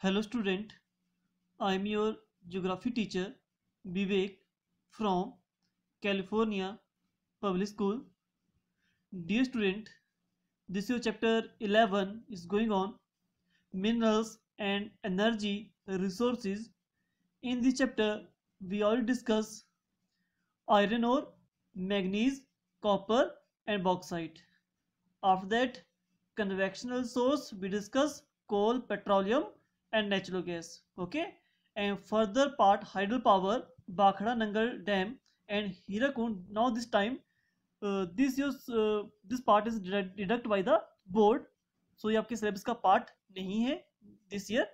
Hello student, I am your geography teacher Vivek from California Public School. Dear student, this your chapter 11 is going on minerals and energy resources. In this chapter, we all discuss iron ore, manganese, copper and bauxite. After that, conventional source we discuss coal, petroleum and natural gas. Okay, and further part hydropower, Bakhara Nangal Dam and Hirakund. Now this time, this part is deduct by the board. So ये आपके syllabus का part नहीं है this year.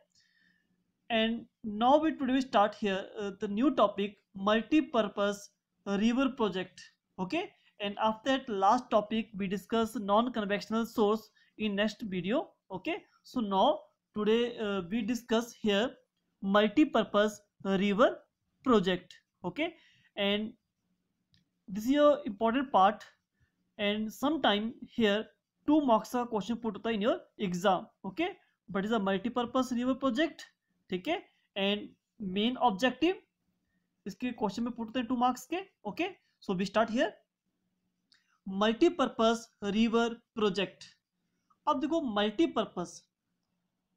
And now we start here the new topic multi-purpose river project. Okay, and after that last topic we discuss non-conventional source in next video. Okay, so now today we discuss here multi-purpose river project. Okay, and this is your important part, and sometime here 2 marks का question put होता है in your exam. Okay, but is a multi-purpose river project. ठीक है, and main objective इसके question में put होते हैं 2 marks के. Okay, so we start here multipurpose river project. अब देखो मल्टीपर्पस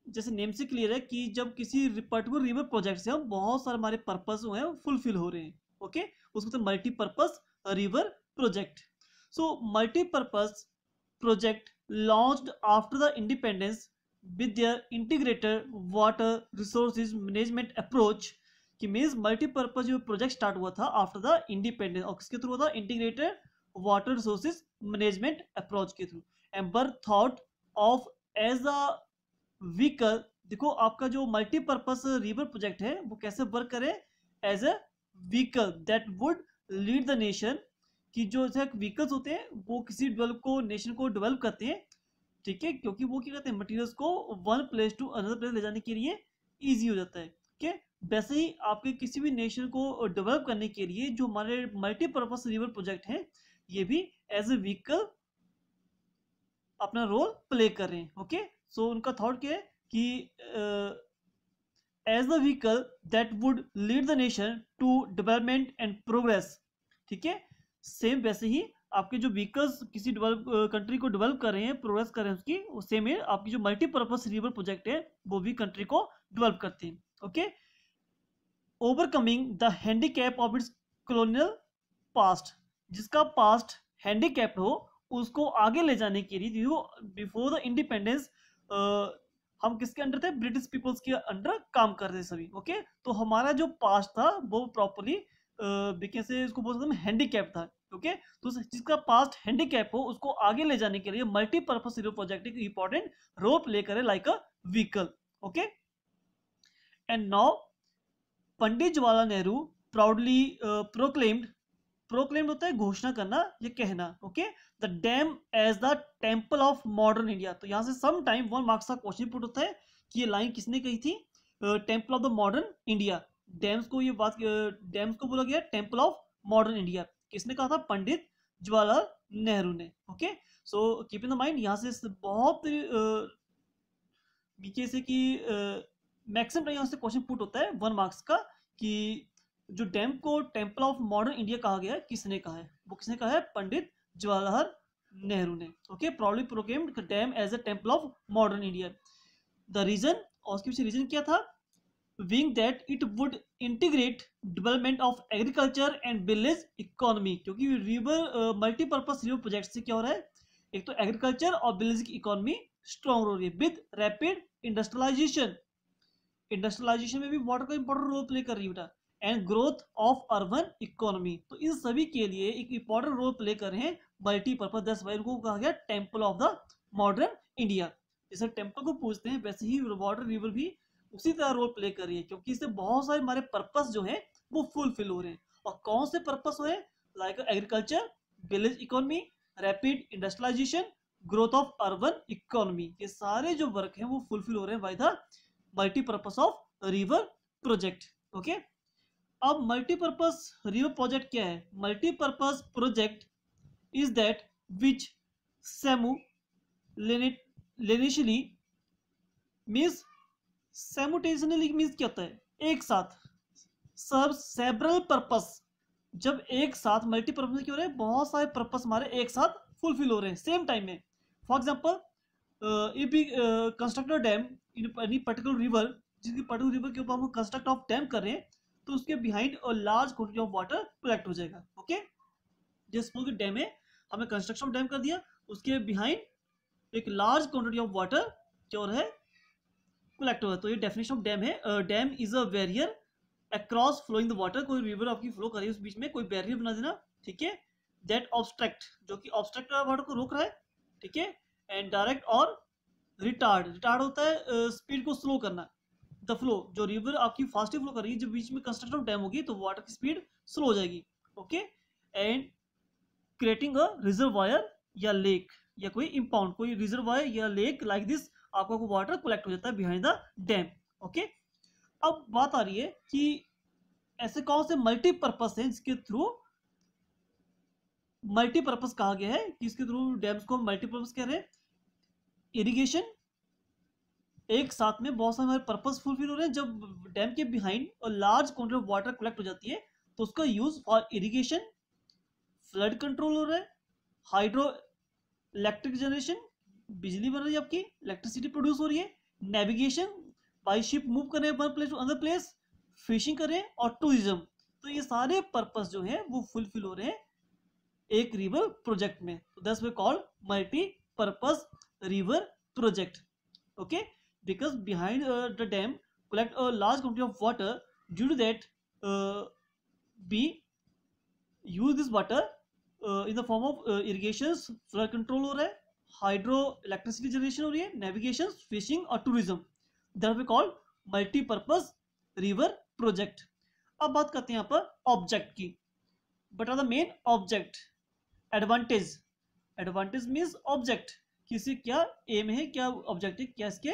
जैसे नेम से क्लियर है कि जब किसी पर्टिकुलर रिवर प्रोजेक्ट से हम बहुत सारे हमारे पर्पस जो है फुलफिल हो रहे हैं. ओके, उसको तो multipurpose river project. So multipurpose project launched after the independence with their integrated water resources management approach. कि मीन्स मल्टीपर्पज जो प्रोजेक्ट स्टार्ट हुआ था आफ्टर द इंडिपेंडेंस और किसके थ्रू हुआ था, integrated water resources management approach के through. And were thought of as a vehicle. देखो आपका जो मल्टीपर्पज रिवर प्रोजेक्ट है वो कैसे वर्क करे, as a vehicle that would lead the nation. कि जो व्हीकल्स होते हैं वो किसी नेशन को डेवलप करते हैं. ठीक है, क्योंकि वो क्या कहते हैं मटेरियल्स को one place to another place ले जाने के लिए इजी हो जाता है. ठीक, वैसे ही आपके किसी भी नेशन को डेवलप करने के लिए जो हमारे मल्टीपर्पस रिवर प्रोजेक्ट हैं ये भी एज ए व्हीकल अपना रोल प्ले कर रहे हैं. ओके, सो उनका थॉट क्या है कि as the vehicle that would lead the nation to development and progress. ठीक है, सेम वैसे ही आपके जो व्हीकल्स किसी कंट्री को डेवलप कर रहे हैं, प्रोग्रेस कर रहे हैं उसकी, सेम है आपकी जो मल्टीपर्पस रिवर प्रोजेक्ट है वो भी कंट्री को डेवलप करते हैं. Okay, overcoming the handicap of its colonial past. जिसका पास्ट हैंडीकैप्ड हो उसको आगे ले जाने के लिए बिफोर द इंडिपेंडेंस हम किसके अंडर थे, ब्रिटिश पीपल्स के अंडर काम कर रहे थे सभी. ओके, तो हमारा जो पास्ट था वो प्रॉपरली कैसे इसको बोल सकते हैं हैंडीकैप था. ओके, तो जिसका पास्ट हैंडीकैप हो उसको आगे ले जाने के लिए मल्टीपर्पस रिवर प्रोजेक्ट एक इंपॉर्टेंट रोल प्ले करे like a vehicle. Okay, and now Pandit Jawaharlal Nehru proudly proclaimed होता है घोषणा करना, ये कहना. Okay, the dam as the temple of modern India. तो यहां से सम टाइम 1 मार्क्स का क्वेश्चन पुट होता है कि ये लाइन किसने कही थी, temple of the modern India. Dams को ये बात डैम्स को बोला गया टेम्पल ऑफ मॉडर्न इंडिया. किसने कहा था, पंडित जवाहरलाल नेहरू ने. Okay, so keep in the mind यहाँ से बहुत से कि मैक्सिमम यहाँ से क्वेश्चन पुट होता है 1 मार्क्स का कि जो डैम को टेम्पल ऑफ मॉडर्न इंडिया कहा गया है किसने कहा है, वो किसने कहा है, पंडित जवाहरलाल नेहरू ने. Okay, proudly proclaimed dam as a temple of modern India. The reason, और उसके पीछे रीजन क्या था, being that it would integrate development of agriculture and village economy. क्योंकि रिवर मल्टीपर्पस रिवर प्रोजेक्ट से क्या हो रहा है, एक तो एग्रीकल्चर और विलेज की इकोनॉमी स्ट्रॉन्ग हो रही है विद रैपिड इंडस्ट्रियलाइजेशन. इंडस्ट्रियलाइजेशन में भी वाटर का इंपॉर्टेंट रोल प्ले कर रही है बेटा, and growth of urban economy. तो इन सभी के लिए एक इंपॉर्टेंट रोल प्ले कर रहे हैं मल्टीपर्पस. दस भाई को कहा गया temple of the modern India. जैसे टेम्पल को पूछते हैं वैसे ही वाटर रिवर भी उसी तरह रोल प्ले कर रही है, क्योंकि इससे बहुत सारे हमारे पर्पस जो है वो फुलफिल हो रहे हैं. और कौन से पर्पस हो, like agriculture, village economy, rapid industrialisation, growth of urban economy, ये सारे जो वर्क हैं वो फुलफिल हो रहे हैं by the multipurpose of river project. Okay, अब मल्टीपर्पस रिवर प्रोजेक्ट क्या है, multipurpose project is that which simultaneously means simultaneously means क्या होता है, एक साथ, सर्व सेवरल पर्पस, जब एक साथ मल्टीपर्पज क्यों हो रहे हैं, बहुत सारे पर्पस हमारे एक साथ फुलफिल हो रहे हैं सेम टाइम में। For example if we construct a dam in any particular river, जिसकी पर्टिकुलर रिवर के ऊपर हम कंस्ट्रक्ट ऑफ डैम कर रहे हैं, तो उसके behind a large quantity of water collect हो जाएगा। ओके, जिस डैम है, हमने कंस्ट्रक्शन ऑफ डैम कर दिया, उसके बिहाइंड एक लार्ज क्वांटिटी ऑफ वाटर क्या हो रहा है, कलेक्ट होगा। तो ये डेफिनेशन ऑफ डैम है। Dam is a barrier across flowing the water, कोई रिवर आपकी फ्लो कर रही है, उस बीच में कोई बैरियर बना देना, ठीक है। दैट ऑब्स्ट्रक्ट, जो कि ऑब्स्ट्रक्ट वाटर को रोक रहा है, ठीक है। एंड डायरेक्ट और रिटार्ड, रिटार्ड होता है स्पीड को स्लो करना, द फ्लो, जो रिवर आपकी फास्ट फ्लो कर रही है, जब बीच में कंस्ट्रक्शन ऑफ डैम होगी तो वाटर की स्पीड स्लो हो जाएगी। Okay, and creating a reservoir या लेक, या कोई इंपाउंड, कोई रिजर्वायर या लेक लाइक दिस, आपका को वाटर कलेक्ट हो जाता है बिहाइंड द डैम। ओके, अब बात आ रही है कि ऐसे कौन से मल्टीपर्पस हैं जिसके थ्रू मल्टीपर्पस कहा गया है, कि इसके थ्रू डैम्स को मल्टीपर्पस कह रहे हैं। इरिगेशन, एक साथ में बहुत सारे हमारे पर्पस फुलफिल हो रहे हैं, जब डैम के बिहाइंड और large quantity of water collect हो जाती है तो उसका use for irrigation, flood control हो रहा है, हाइड्रो इलेक्ट्रिक जनरेशन, बिजली बन रही है आपकी, इलेक्ट्रिसिटी प्रोड्यूस हो रही है, नेविगेशन, बाई शिप मूव कर रहे हैं one place to other place, fishing कर रहे हैं, और टूरिज्म। तो ये सारे पर्पस जो है वो फुलफिल हो रहे हैं एक रिवर प्रोजेक्ट में। तो that's we called multi purpose river project. Okay, because behind the dam collect a large quantity of water, due to that we use this water in the form of irrigations, flood control हो रहा है, hydro electricity generation हो रही है, navigation, fishing और tourism, that we call multipurpose river project. अब बात करते हैं यहाँ पर ऑब्जेक्ट की। But are the main object. Advantage, advantage means object, किसी क्या एम है, क्या ऑब्जेक्टिव, क्या इसके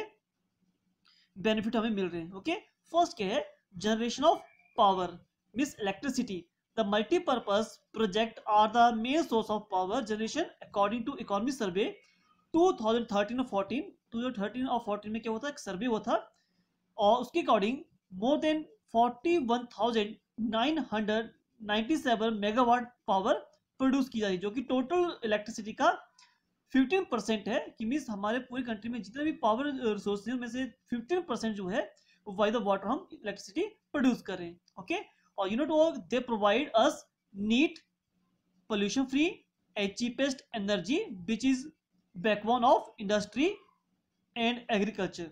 बेनिफिट हमें मिल रहे हैं। ओके, फर्स्ट क्या है, generation of power means electricity. The multipurpose project are the main source of power generation according to economic survey 2013 और 14। 2013 और 14 में क्या होता है, एक सर्वे हुआ था, और उसके according more than 41,997 megawatt power produce की जा रही है, जो कि टोटल इलेक्ट्रिसिटी का 15% है। कि मीन्स हमारे पूरी कंट्री में जितने भी पावर रिसोर्सेज में से 15% जो है वो बाय द वाटर हम इलेक्ट्रिसिटी प्रोड्यूस कर रहे हैं। ओके, और unit work they provide us neat, pollution free and cheapest energy which is backbone of industry and agriculture,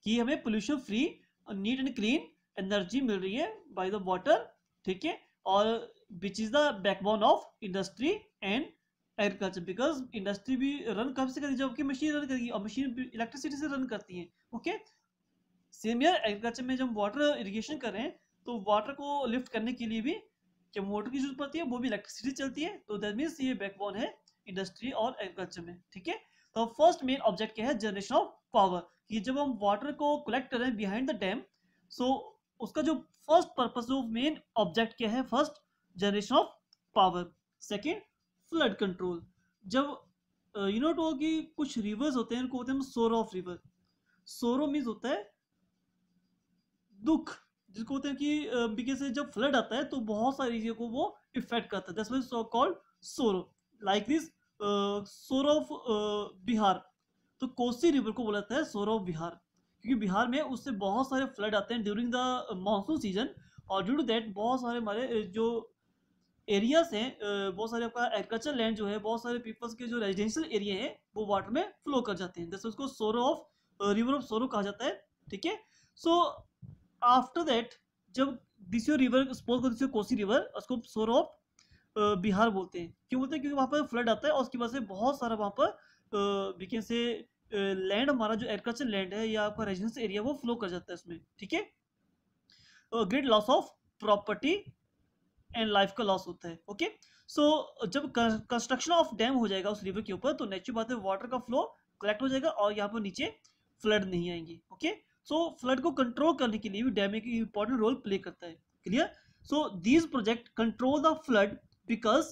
कि हमें पोल्यूशन फ्री और नीट एंड क्लीन एनर्जी मिल रही है बाय द वाटर, ठीक है, और which is the backbone of industry and agriculture, because industry भी रन कब से करेगी, जबकि मशीन रन करेगी, और मशीन इलेक्ट्रिसिटी से रन करती है। ओके, सेम ईयर एग्रीकल्चर में जब वाटर इरिगेशन कर रहे हैं तो वाटर को लिफ्ट करने के लिए भी जब मोटर की जरूरत पड़ती है, वो भी इलेक्ट्रिसिटी चलती है। तो दैट मीन्स ये बैकबोन है इंडस्ट्री और एग्रीकल्चर में, ठीक है। तो फर्स्ट मेन ऑब्जेक्ट क्या है, जनरेशन ऑफ पावर, कि जब हम वाटर को कलेक्ट कर रहे हैं बिहाइंड द डैम, सो उसका जो फर्स्ट पर्पस, जो मेन ऑब्जेक्ट क्या है, first generation of power. Second, flood control. जब यूनिट हो कि कुछ रिवर्स होते हैं, उनको होते हैं सोरो ऑफ रिवर। सोरो मीन्स होता है दुख, जिसको होते हैं कि बिकॉज से जब फ्लड आता है तो बहुत सारी चीजों को वो इफेक्ट करता है, दैट्स व्हाई सो कॉल्ड सोरो। लाइक दिस सोरो ऑफ बिहार, तो कोसी रिवर को बोला जाता है सोरो ऑफ बिहार, क्योंकि बिहार में उससे बहुत सारे फ्लड आते हैं ड्यूरिंग द मानसून सीजन, और ड्यू टू दैट बहुत सारे हमारे जो एरियाज हैं, बहुत सारे आपका एग्रीकल्चर लैंड जो है, बहुत सारे पीपल्स के जो रेजिडेंशियल एरिया है वो वाटर में फ्लो कर जाते हैं, जैसे उसको सोरो ऑफ रिवर ऑफ सोरो कहा जाता है, ठीक है। सो आफ्टर दैट जब दिस रिवर सपोज कर दिस कोसी रिवर, उसको सोरो ऑफ बिहार बोलते हैं। क्यों बोलते हैं, क्योंकि वहाँ पर फ्लड आता है और उसकी वजह से बहुत सारा वहाँ पर वीकेंड से लैंड, हमारा जो एग्रीकल्चर लैंड है या आपका रेजिडेंशियल एरिया, वो फ्लो कर जाता है उसमें, ठीक है। Great loss of property and life का लॉस होता है। ओके, सो जब कंस्ट्रक्शन ऑफ डैम हो जाएगा उस रिवर के ऊपर, तो नेचुरल बात है वाटर का फ्लो कलेक्ट हो जाएगा और यहाँ पर नीचे फ्लड नहीं आएंगे। ओके, सो फ्लड को कंट्रोल करने के लिए भी डैम एक इंपॉर्टेंट रोल प्ले करता है। Clear? So these project control the flood because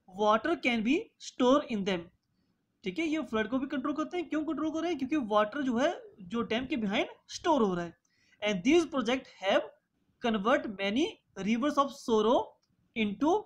water can be store in them. ठीक है, ये फ्लड को भी कंट्रोल करते हैं। क्यों कंट्रोल कर रहे हैं? क्योंकि वाटर जो है जो डैम के बिहाइंड स्टोर हो रहा है। And these project have convert many rivers of sorrow into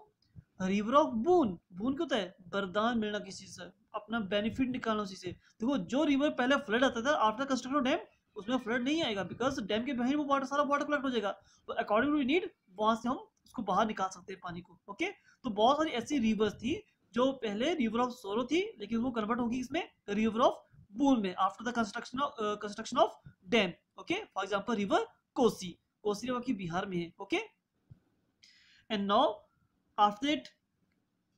river of boon. Boon क्या होता है? वरदान मिलना किसी से, अपना बेनिफिट निकालना उसी से। देखो, जो रिवर पहले फ्लड आता था आफ्टर कंस्ट्रक्शन ऑफ डैम, उसमें फ्लड नहीं आएगा बिकॉज डैम के बिहाइंड वो वाटर, सारा वाटर कलेक्ट हो जाएगा। तो अकॉर्डिंग टू नीड वहां से हम उसको बाहर निकाल सकते हैं पानी को। ओके, तो बहुत सारी ऐसी रिवर्स थी जो पहले रिवर ऑफ सोरो थी, लेकिन वो कन्वर्ट होगी इसमें रिवर ऑफ बून में after the construction of dam. Okay, for example river Kosi. Kosi river की बिहार में है। Okay, and now after that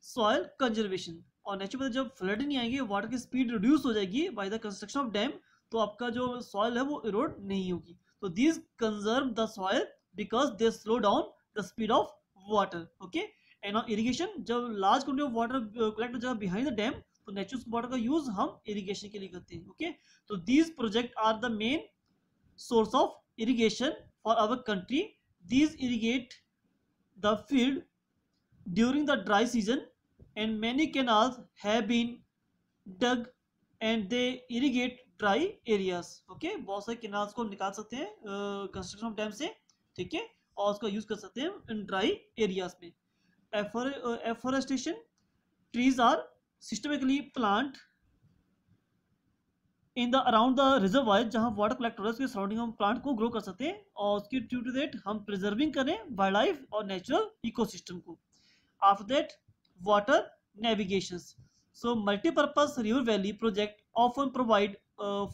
soil conservation. और नेचुरल जब फ्लड नहीं आएंगे, वाटर की स्पीड रिड्यूस हो जाएगी by the construction of dam, तो आपका जो सॉइल है वो इरोड नहीं होगी। तो this conserve the soil because they slow down the speed of water. Okay, and on irrigation, जब large quantity of water collect हो जाएगा बिहाइंड द डैम, तो नेचुरल वाटर का यूज हम इरिगेशन के लिए करते हैं। ओके, तो these project are the main source of irrigation for our country. These irrigate the field during the dry season, and many canals have been dug and they irrigate dry areas. Okay, बहुत सारे canals को निकाल सकते हैं construction of dam से, ठीक है, और उसका यूज कर सकते हैं इन ड्राई एरियाज में। Afforestation, trees are systematically plant in the around the reservoir, जहां वाटर कलेक्ट हो रहा है उसके सराउंडिंग हम प्लांट को ग्रो कर सकते हैं, और उसकी ड्यू टू दैट हम प्रिजर्विंग करें वाइल्ड लाइफ और नेचुरल इकोसिस्टम को। After that, water navigations. So multi-purpose river valley project often provide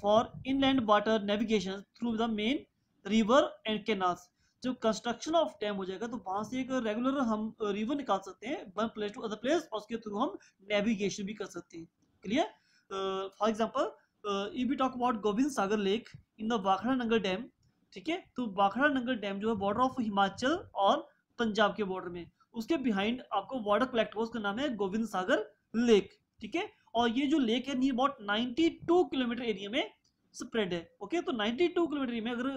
for inland water navigation through the main river and canals. जब कंस्ट्रक्शन ऑफ डैम हो जाएगा तो वहां से एक रेगुलर हम रिवर निकाल सकते हैं one place to other place, और उसके थ्रू हम नेविगेशन भी कर सकते हैं। Clear? For example if we talk about Gobind Sagar lake in the Bhakra Nangal dam, ठीक है, तो वाखड़ा नंगल डैम जो है बॉर्डर ऑफ हिमाचल और पंजाब के बॉर्डर में, उसके बिहाइंड आपको वाटर कलेक्ट हुआ, उसका नाम है गोविंद सागर लेक। ठीक है, और ये जो लेक है नियर अबाउट 92 किलोमीटर एरिया में स्प्रेड है। ओके, तो 92 किलोमीटर एरिया में अगर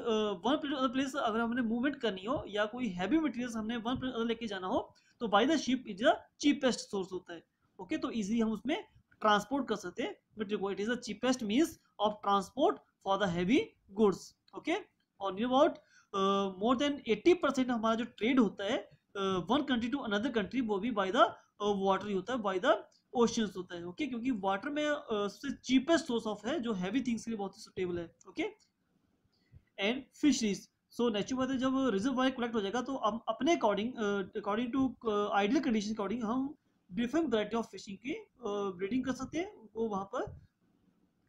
वन प्लेस अदर प्लेस अगर हमने मूवमेंट करनी हो या कोई हैवी मटेरियल्स हमने वन प्लेस अदर लेके जाना हो, तो by the ship is the cheapest source होता है। ओके, तो इजीली हम उसमें ट्रांसपोर्ट कर सकते हैं मटेरियल को। It is the cheapest means of transport for the heavy goods. Okay, और नियर अबाउट मोर देन 80% हमारा जो ट्रेड होता है one country to another country, वो भी बाय द वाटर ही होता है, बाय द ओशियंस होता है। ओके, क्योंकि वाटर में सबसे चीपेस्ट सोर्स ऑफ है जो हैवी थिंग्स के लिए बहुत ही सुटेबल है। Okay, and fisheries. So natural बात है, जब रिजर्वायर कलेक्ट हो जाएगा तो हम अपने according to ideal condition according हम डिफरेंट वैरायटी ऑफ फिशिंग की ब्रीडिंग कर सकते हैं, वो वहां पर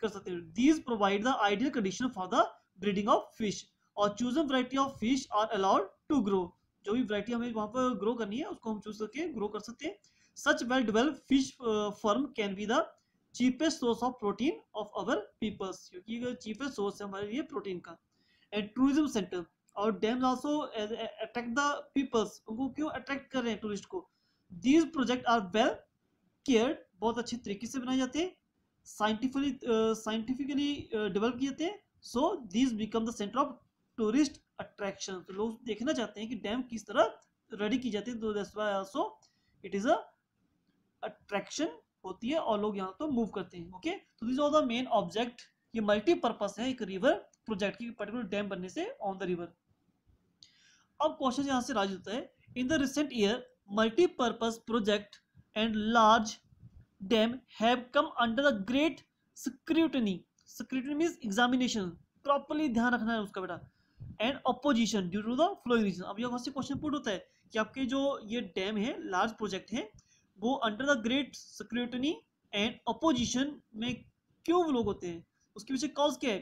कर सकते हैं। These provide the ideal condition for the breeding of fish, और chosen variety of fish are allowed to grow. जो भी वैरायटी हमें वहां पर ग्रो करनी है उसको हम चूज करके ग्रो कर सकते हैं। Such well developed fish farm can be the cheapest source of protein of our peoples, क्योंकि चीपेस्ट सोर्स है हमारे लिए प्रोटीन का। एंड टूरिज्म सेंटर, और dams also attract the peoples, उनको क्यों अट्रैक्ट कर रहे हैं टूरिस्ट को? These project are well cared, बहुत अच्छे तरीके से बनाए जाते हैं, साइंटिफिकली डेवलप किए जाते हैं। So these become the centre of tourist attraction, तो लोग देखना चाहते हैं कि डैम किस तरह रेडी की जाती है, तो that's why also it is a attraction होती है और लोग यहाँ तो मूव करते हैं। ओके, तो this are the main object, ये मल्टीपर्पस है एक रिवर प्रोजेक्ट की, पर्टिकुलर डैम बनने से ऑन द रिवर। अब क्वेश्चन यहाँ से राइज होता है, in the recent year multipurpose project and large dam have come under the great scrutiny. Scrutiny means examination, properly ध्यान रखना है उसका बेटा, and opposition due to the flowing reason. अब यहाँ से क्वेश्चन पुट होता है कि आपके जो ये डैम है, लार्ज प्रोजेक्ट है, वो under the great scrutiny and opposition में क्यों लोग होते हैं, उसके पीछे कॉज क्या है,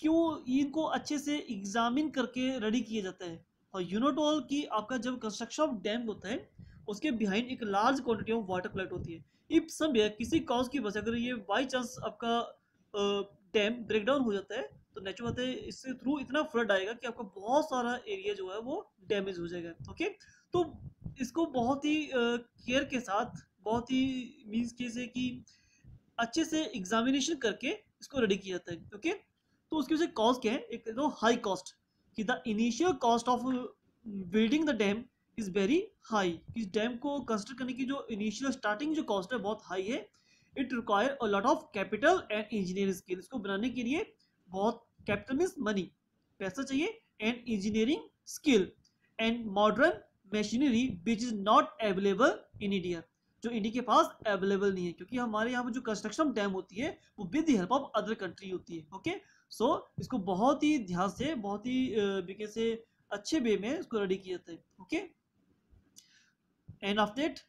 क्यों इनको अच्छे से एग्जामिन करके रेडी किया जाता है। और यूनोटोल की आपका जब कंस्ट्रक्शन ऑफ डैम होता है उसके बिहाइंड एक large quantity of water collect होती है। इफ समवेयर किसी कॉज की वजह से अगर ये बाई चांस आपका डैम ब्रेक डाउन हो जाता है, तो नेचुरल बात है इससे थ्रू इतना फ्लड आएगा कि आपका बहुत सारा एरिया जो है वो डैमेज हो जाएगा। ओके, तो इसको बहुत ही केयर के साथ, बहुत ही मीन्स कैसे कि अच्छे से एग्जामिनेशन करके इसको रेडी किया जाता है। ओके, तो उसकी वजह कॉस्ट क्या है, एक तो हाई कॉस्ट, कि the initial cost of building the dam is very high, इस डैम को कंस्ट्रक्ट करने की जो इनिशियल स्टार्टिंग जो कॉस्ट है बहुत हाई है। It require a lot of capital and engineering skill. इसको बनाने के लिए बहुत, कैपिटल मीन्स मनी, पैसा चाहिए, and engineering skill and modern machinery which is not available in India, जो इंडिया के पास अवेलेबल नहीं है, क्योंकि हमारे यहाँ पर जो कंस्ट्रक्शन डैम होती है वो with the help of other country होती है। ओके, सो इसको बहुत ही ध्यान से, बहुत ही बीके से अच्छे वे में इसको रेडी किया जाता है। Okay, end of that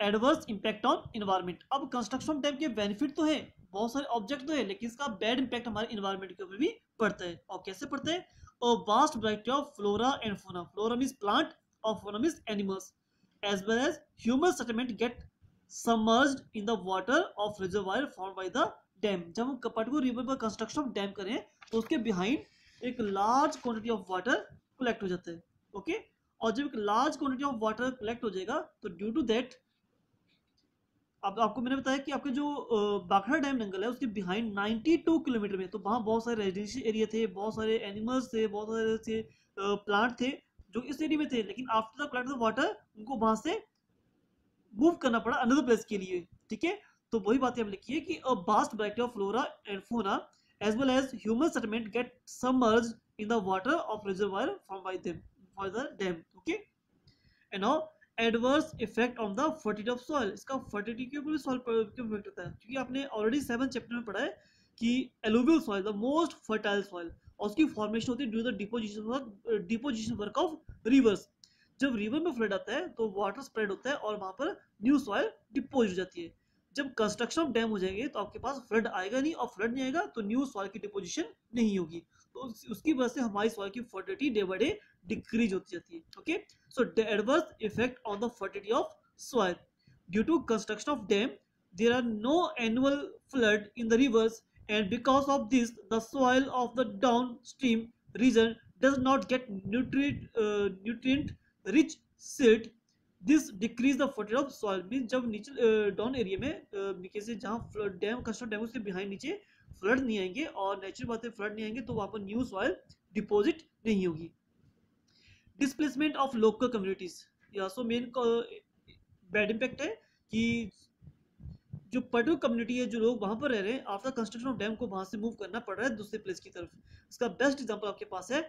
adverse impact on environment. अब कंस्ट्रक्शन डैम के बेनिफिट तो है, बहुत सारे ऑब्जेक्ट तो है, लेकिन इसका बैड इम्पैक्ट हमारे इन्वायरमेंट के ऊपर भी पड़ता है। और कैसे पड़ता है? A vast variety of flora and fauna, flora means plant और fauna means animals, as well as human settlement get submerged in the water of reservoir formed by the dam। जब हम पर्टिकुलर रिवर पर construction of dam करें तो उसके behind एक large quantity of water collect हो जाता है। ओके, और जब एक large quantity of water collect हो जाएगा तो ड्यू टू दैट, अब आपको मैंने बताया कि आपके जो बाखड़ा डैम जंगल है उसके बिहाइंड 92 किलोमीटर में, तो वहाँ बहुत सारे रेजिडेंशियल एरिया थे, बहुत सारे एनिमल्स थे, बहुत सारे से प्लांट थे जो इस एरिया में थे, लेकिन after the collect of water उनको वहां से मूव करना पड़ा अनदर प्लेस के लिए। ठीक है, तो वही बातें हम लिखी है कि a vast variety of flora and fauna as well as human settlement get submerged in the water of reservoir form by them for the dam. Okay, and now adverse effect on the fertility of soil. इसका fertility के ऊपर भी soil पर effect होता है, क्योंकि आपने already 7 chapter में पढ़ा है कि alluvial soil the most fertile soil, और उसकी फॉर्मेशन होती है due the deposition work of reverse. जब रिवर में फ्लड आता है तो वाटर स्प्रेड होता है और वहां पर न्यू सॉइल डिपोज हो जाती है। जब कंस्ट्रक्शन ऑफ डैम हो जाएंगे तो आपके पास फ्लड आएगा नहीं, और फ्लड नहीं आएगा तो न्यू सॉइल की डिपोजिशन नहीं होगी, तो उसकी वजह से हमारी सॉइल की fertility day by day decrease होती जाती है। Okay, so the adverse effect on the fertility of soil due to construction of dam, there are no annual flood in the rivers, and because of this the soil of the downstream region does not get nutrient rich silt, this decrease the fertility of soil। Mean जब नीचे down area में नीचे से जहाँ dam construct dam उसके behind नीचे flood नहीं आएंगे, और नेचुरल बात है फ्लड नहीं आएंगे तो वहाँ पर न्यू सॉइल डिपॉजिट नहीं होगी। डिस्प्लेसमेंट ऑफ लोकल कम्युनिटीज, या सो मेन बैड इम्पैक्ट है कि जो पर्टिकुलर कम्युनिटी है, जो लोग वहां पर रह रहे हैं, आफ्टर कंस्ट्रक्शन ऑफ डैम को वहां से मूव करना पड़ रहा है दूसरे प्लेस की तरफ। इसका बेस्ट एग्जांपल आपके पास है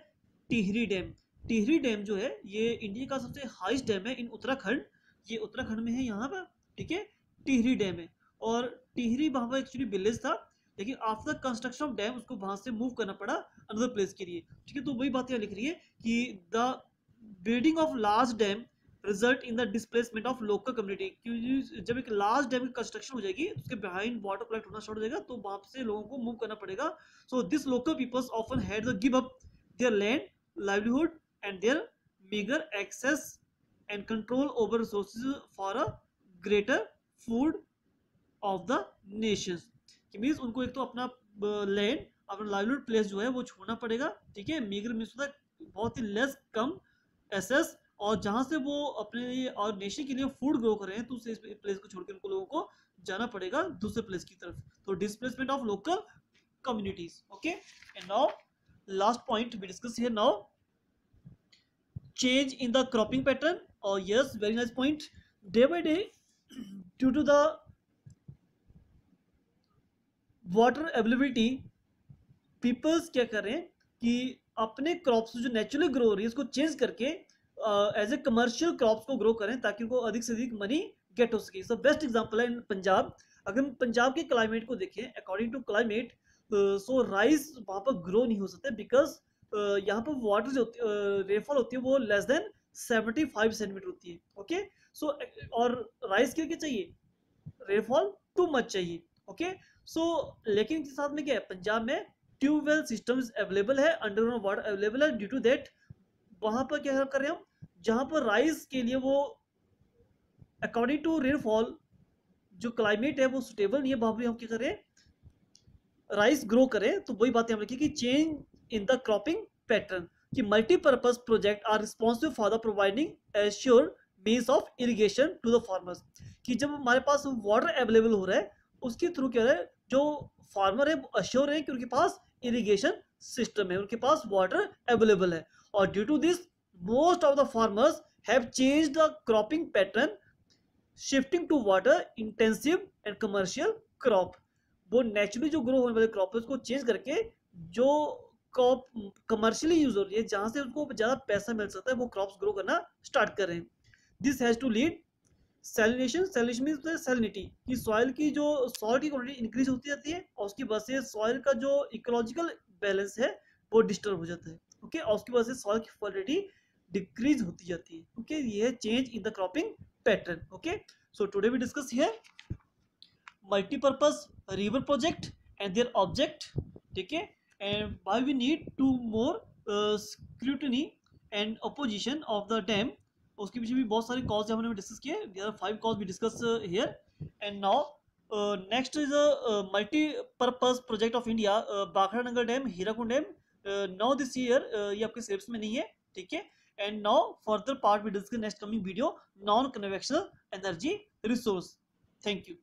टिहरी डैम। टिहरी डैम जो है ये इंडिया का सबसे हाईएस्ट डैम है इन उत्तराखंड, ये उत्तराखंड में है यहाँ पर। ठीक है, टिहरी डैम है, और टिहरी वहां पर एक्चुअली विलेज था, लेकिन आफ्टर कंस्ट्रक्शन ऑफ डैम उसको वहां से मूव करना पड़ा अनदर प्लेस के लिए। ठीक है, तो वही बात यहाँ लिख रही है कि the building of large dam result in the displacement of local community, क्योंकि जब एक लार्ज डैम की कंस्ट्रक्शन हो जाएगी उसके बिहाइंड वाटर कलेक्ट होना स्टार्ट हो जाएगा, तो वहां से लोगों को मूव करना पड़ेगा। So this local peoples often had to give up their land, livelihood and their meagre access and control over resources for a greater food of the nations. Means उनको एक तो अपना लैंड, अपना लाइवलीहुड प्लेस जो है वो छोड़ना पड़ेगा। ठीक है, मीगर मींस होता है बहुत ही लेस, कम एसेस, और जहां से वो अपने लिए और नेशन के लिए फूड ग्रो कर रहे हैं तो उस प्लेस को छोड़कर उनको लोगों को जाना पड़ेगा दूसरे प्लेस की तरफ। तो displacement of local communities. Okay, and now last point we discuss here now, change in the cropping pattern. और yes, very nice point. Day by day due to the water availability, peoples क्या कर रहे हैं कि अपने crops जो naturally grow हो रही है उसको चेंज करके एज ए कमर्शियल क्रॉप्स को ग्रो करें ताकि उनको अधिक से अधिक मनी गेट हो सके। सो बेस्ट एग्जांपल है इन पंजाब। अगर हम पंजाब के क्लाइमेट को देखें, according to climate, so rice वहाँ पर ग्रो नहीं हो सकते, बिकॉज यहाँ पर वाटर जो रेनफॉल होती है वो लेस देन 75 सेंटीमीटर होती है। ओके, सो और राइस के लिए क्या चाहिए? रेनफॉल टू मच चाहिए। ओके, सो लेकिन इसके साथ में क्या है, पंजाब में ट्यूबवेल सिस्टम्स अवेलेबल है, अंडरग्राउंड वाटर अवेलेबल है। ड्यू टू दैट वहां पर क्या कर रहे हैं हम, जहां पर राइस के लिए वो अकॉर्डिंग टू रेनफॉल जो क्लाइमेट है वो सुटेबल नहीं है, वहां पर हम क्या करें, राइस ग्रो करें। तो वही बातें हम लिखी कि change in the cropping pattern, कि multipurpose project are responsible for the providing assure means of irrigation to the farmers. कि जब हमारे पास वाटर अवेलेबल हो रहा है उसके थ्रू क्या है, जो फार्मर है वो अश्योर है कि उनके पास इरिगेशन सिस्टम है, उनके पास वाटर अवेलेबल है। और due to this most of the farmers have changed the cropping pattern shifting to water intensive and commercial crop, वो नेचुरली जो ग्रो होने वाले क्रॉप है उसको चेंज करके जो क्रॉप कमर्शियली यूज हो रही है, जहां से उसको ज्यादा पैसा मिल सकता है, वो क्रॉप्स ग्रो करना स्टार्ट कर रहे हैं। This has to lead salination, salination means salinity, कि सॉइल की जो सॉल्ट की क्वांटिटी इंक्रीज होती जाती है और उसकी वजह से सॉइल का जो इकोलॉजिकल बैलेंस है वो डिस्टर्ब हो जाता है। ओके, और उसकी वजह से सॉइल की फर्टिलिटी डिक्रीज होती जाती है। ओके, ये है change in the cropping pattern. Okay, so today we discuss here multi-purpose river project and their object, ठीक है, and why we need to more scrutiny and opposition of the dam, उसके पीछे भी बहुत सारे कॉज हमने डिस्कस किए। There are 5 cause we discuss here. And now next is a multipurpose project of India, Bhakra Nangal dam, Hirakud dam. Now this year ये आपके syllabus में नहीं है, ठीक है। And now further part we discuss next coming video, non conventional energy resource. Thank you.